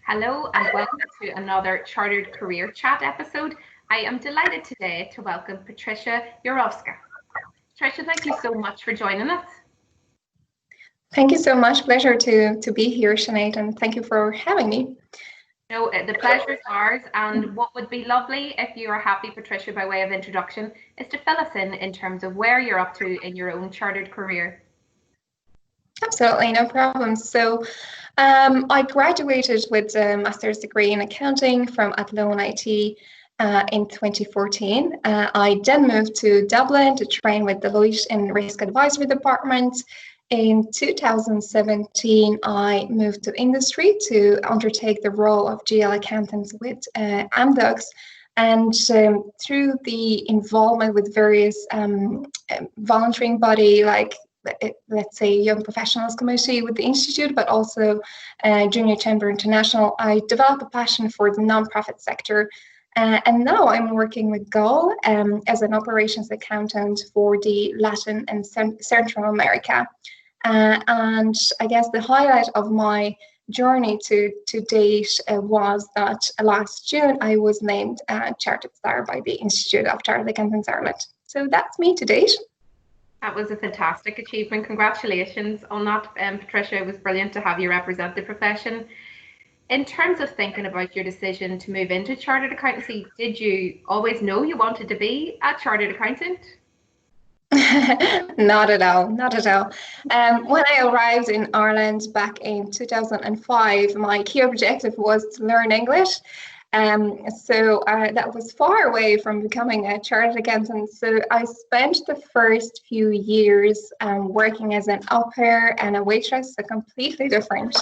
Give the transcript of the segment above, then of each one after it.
Hello and welcome to another Chartered Career Chat episode. I am delighted today to welcome Patrycja Jurkowska. Patrycja, thank you so much for joining us. Thank you so much. Pleasure to be here, Sinead, and thank you for having me. No, the pleasure is ours, and what would be lovely if you are happy, Patrycja, by way of introduction, is to fill us in terms of where you're up to in your own chartered career. Absolutely, no problem. So I graduated with a master's degree in accounting from Athlone IT in 2014. I then moved to Dublin to train with Deloitte in risk advisory department. In 2017, I moved to industry to undertake the role of GL accountant with AMDOGS. And through the involvement with various volunteering body like let's say Young Professionals Committee with the Institute, but also Junior Chamber International, I developed a passion for the nonprofit sector. And now I'm working with GOAL as an operations accountant for the Latin and Central America. And I guess the highlight of my journey to date was that last June I was named Chartered Star by the Institute of Chartered Accountants Ireland. So that's me to date. That was a fantastic achievement. Congratulations on that, Patrycja. It was brilliant to have you represent the profession. In terms of thinking about your decision to move into chartered accountancy, did you always know you wanted to be a chartered accountant? Not at all, not at all. When I arrived in Ireland back in 2005, my key objective was to learn English. So that was far away from becoming a chartered accountant. So I spent the first few years working as an au pair and a waitress, so completely different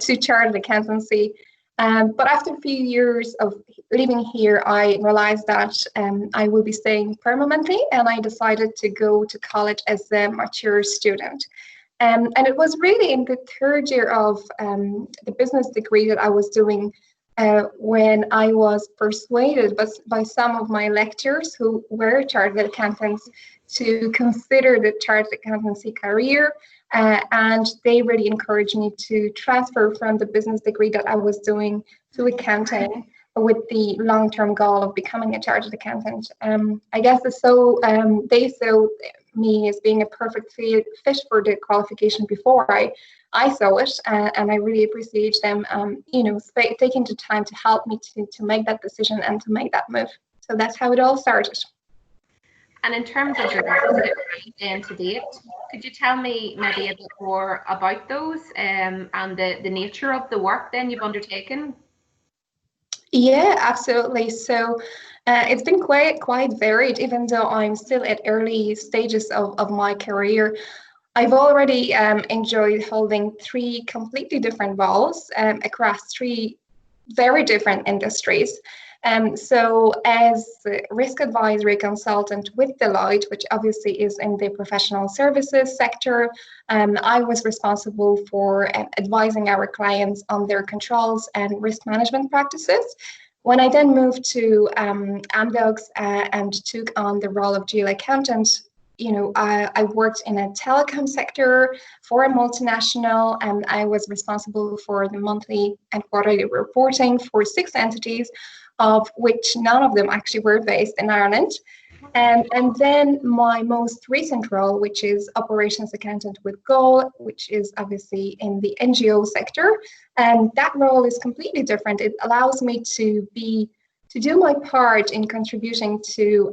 to chartered accountancy. But after a few years of living here, I realized that I will be staying permanently, and I decided to go to college as a mature student. And it was really in the third year of the business degree that I was doing when I was persuaded by some of my lecturers who were chartered accountants to consider the chartered accountancy career. And they really encouraged me to transfer from the business degree that I was doing to accounting with the long-term goal of becoming a chartered accountant. I guess they saw me as being a perfect fit for the qualification before I saw it, and I really appreciate them, taking the time to help me to make that decision and to make that move. So that's how it all started. And in terms of your work to date, could you tell me maybe a bit more about those and the nature of the work then you've undertaken? Yeah, absolutely. So it's been quite varied, even though I'm still at early stages of my career. I've already enjoyed holding 3 completely different roles across 3 very different industries. So as a risk advisory consultant with Deloitte, which obviously is in the professional services sector, I was responsible for advising our clients on their controls and risk management practices. When I then moved to AMDOGS and took on the role of GL accountant, I worked in a telecom sector for a multinational, and I was responsible for the monthly and quarterly reporting for 6 entities, of which none of them actually were based in Ireland. And then my most recent role, which is operations accountant with GOAL, which is obviously in the NGO sector, and that role is completely different. It allows me to do my part in contributing to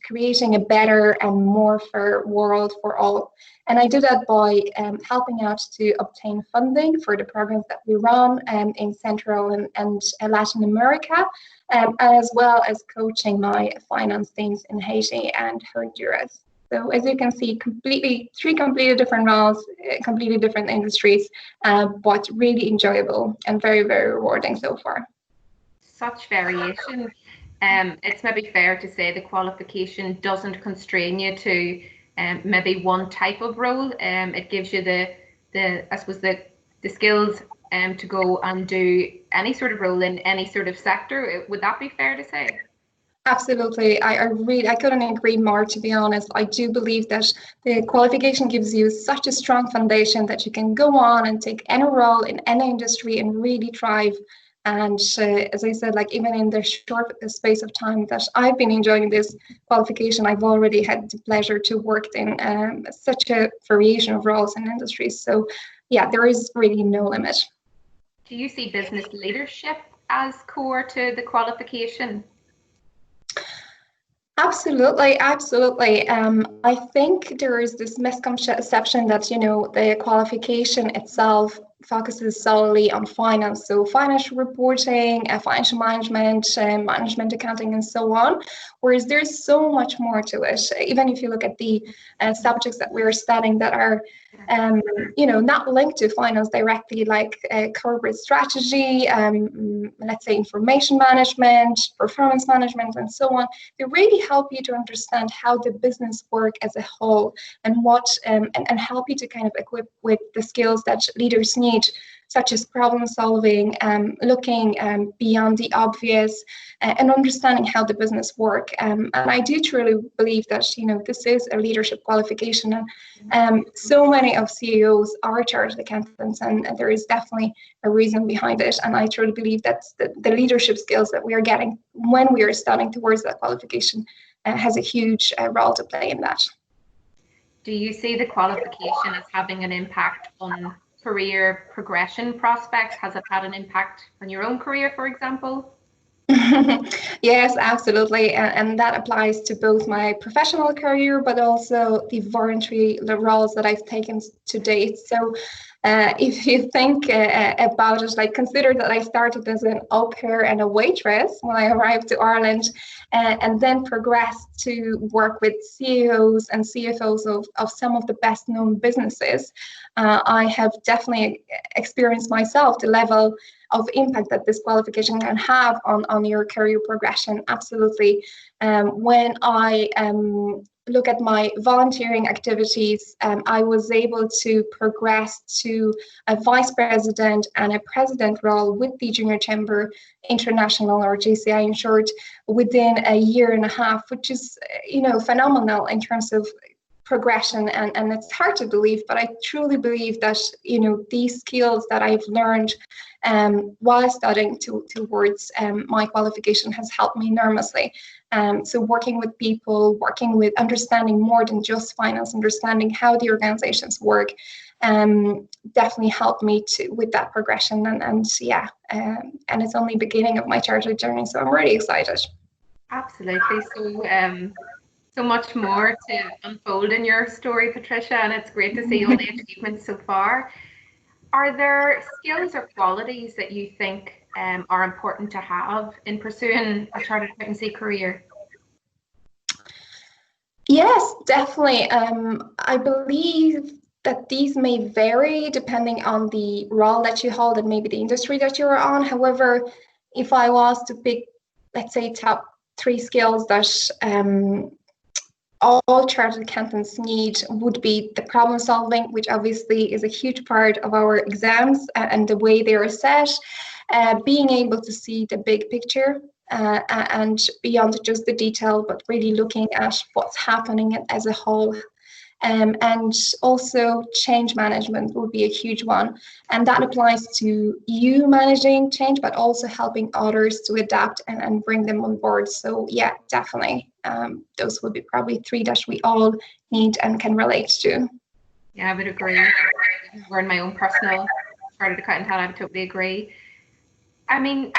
creating a better and more fair world for all. And I do that by helping out to obtain funding for the programs that we run in Central and Latin America, as well as coaching my finance teams in Haiti and Honduras. So as you can see, 3 completely different roles, completely different industries, but really enjoyable and very, very rewarding so far. Such variation. It's maybe fair to say the qualification doesn't constrain you to maybe one type of role. It gives you the skills to go and do any sort of role in any sort of sector. Would that be fair to say? Absolutely. I couldn't agree more, to be honest. I do believe that the qualification gives you such a strong foundation that you can go on and take any role in any industry and really thrive. And as I said, like even in the short space of time that I've been enjoying this qualification, I've already had the pleasure to work in such a variation of roles and industries. So yeah, there is really no limit. Do you see business leadership as core to the qualification? Absolutely, absolutely. I think there is this misconception that, you know, the qualification itself focuses solely on finance, so financial reporting, financial management, management accounting, and so on. Whereas there's so much more to it. Even if you look at the subjects that we're studying that are, you know, not linked to finance directly, like corporate strategy, let's say information management, performance management, and so on. They really help you to understand how the business work as a whole and what and help you to kind of equip with the skills that leaders need, such as problem solving, looking beyond the obvious, and understanding how the business work. And I do truly believe that, you know, this is a leadership qualification, and so many of CEOs are chartered accountants, and there is definitely a reason behind it. And I truly believe that the leadership skills that we are getting when we are studying towards that qualification has a huge role to play in that. Do you see the qualification as having an impact on career progression prospects? Has it had an impact on your own career, for example? Yes, absolutely. And that applies to both my professional career, but also the voluntary roles that I've taken to date. So if you think about it, like consider that I started as an au pair and a waitress when I arrived to Ireland, and then progressed to work with CEOs and CFOs of some of the best known businesses. I have definitely experienced myself the level of impact that this qualification can have on your career progression. Absolutely. When I look at my volunteering activities, I was able to progress to a vice president and a president role with the Junior Chamber International, or JCI in short, within a year and a half, which is, you know, phenomenal in terms of progression, and it's hard to believe, but I truly believe that, you know, these skills that I've learned while studying towards my qualification has helped me enormously. So working with people, working with understanding more than just finance, understanding how the organizations work, definitely helped me with that progression. And it's only beginning of my chartered journey, so I'm really excited. Absolutely. So much more to unfold in your story, Patrycja, and it's great to see all the achievements so far. Are there skills or qualities that you think are important to have in pursuing a chartered accountancy career? Yes, definitely. I believe that these may vary depending on the role that you hold and maybe the industry that you're on. However, if I was to pick, let's say, top 3 skills that all chartered accountants need, would be the problem solving, which obviously is a huge part of our exams and the way they are set, being able to see the big picture and beyond just the detail, but really looking at what's happening as a whole. And also change management would be a huge one. And that applies to you managing change, but also helping others to adapt and bring them on board. So yeah, definitely. Those would be probably 3 that we all need and can relate to. Yeah, I would agree. We're in my own personal chartered accountant hat, I would totally agree. I mean,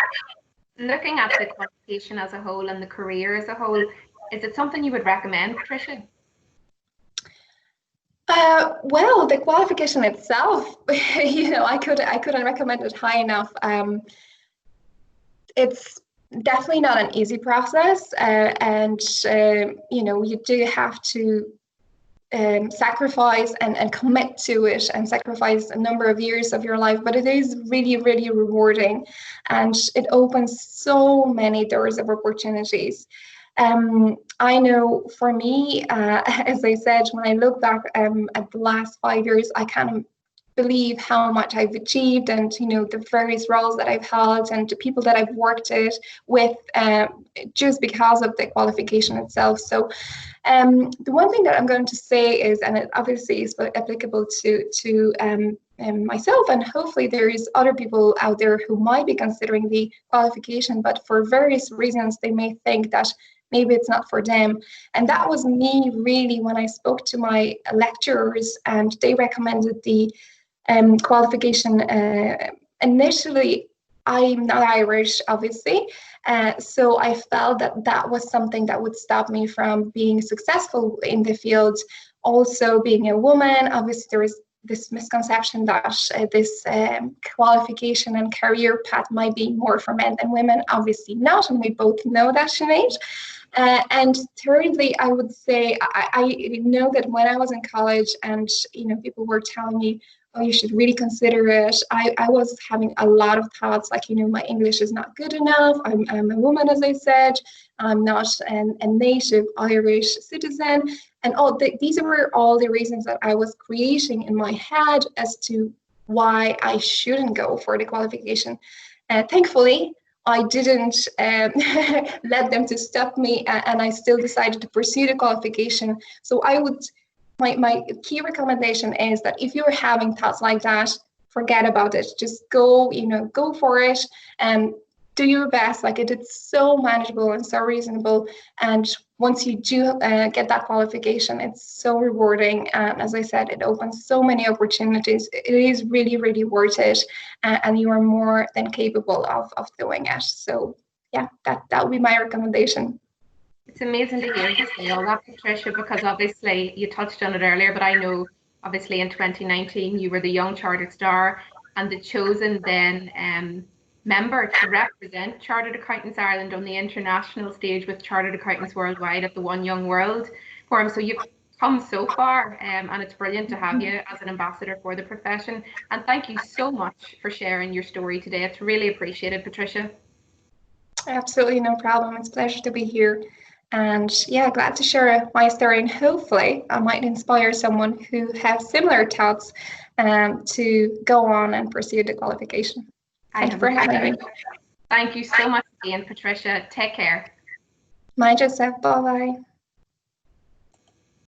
looking at the qualification as a whole and the career as a whole, is it something you would recommend, Patrycja? Well, the qualification itself, you know, I couldn't recommend it high enough. It's definitely not an easy process, and you know, you do have to sacrifice and commit to it and sacrifice a number of years of your life, but it is really, really rewarding, and it opens so many doors of opportunities. I know for me, as I said, when I look back at the last 5 years, I kind of believe how much I've achieved, and the various roles that I've held and the people that I've worked with, just because of the qualification itself. So the one thing that I'm going to say is, and it obviously is applicable to myself, and hopefully there is other people out there who might be considering the qualification, but for various reasons they may think that maybe it's not for them. And that was me really when I spoke to my lecturers and they recommended the qualification. Initially, I'm not Irish, obviously, so I felt that was something that would stop me from being successful in the field. Also, being a woman, obviously there is this misconception that this qualification and career path might be more for men than women. Obviously not, and we both know that, Sinead. And thirdly, I would say I know that when I was in college and people were telling me, oh, you should really consider it, I was having a lot of thoughts like, my English is not good enough. I'm a woman, as I said. I'm not a native Irish citizen. And these were all the reasons that I was creating in my head as to why I shouldn't go for the qualification. Thankfully, I didn't let them to stop me, and I still decided to pursue the qualification. So my key recommendation is that if you're having thoughts like that, forget about it. Just go for it and do your best. Like, it's so manageable and so reasonable. And once you do get that qualification, it's so rewarding. And as I said, it opens so many opportunities. It is really, really worth it. And you are more than capable of doing it. So yeah, that would be my recommendation. It's amazing to hear you say all that, Patricia, because obviously you touched on it earlier, but I know obviously in 2019 you were the Young Chartered Star and the chosen then member to represent Chartered Accountants Ireland on the international stage with Chartered Accountants Worldwide at the One Young World Forum. So you've come so far, and it's brilliant to have you as an ambassador for the profession. And thank you so much for sharing your story today. It's really appreciated, Patricia. Absolutely, no problem. It's a pleasure to be here. And yeah, glad to share my story, and hopefully I might inspire someone who has similar thoughts to go on and pursue the qualification. Thank you for having me. Thank you so much again, Patricia. Take care. Mind yourself. Bye-bye.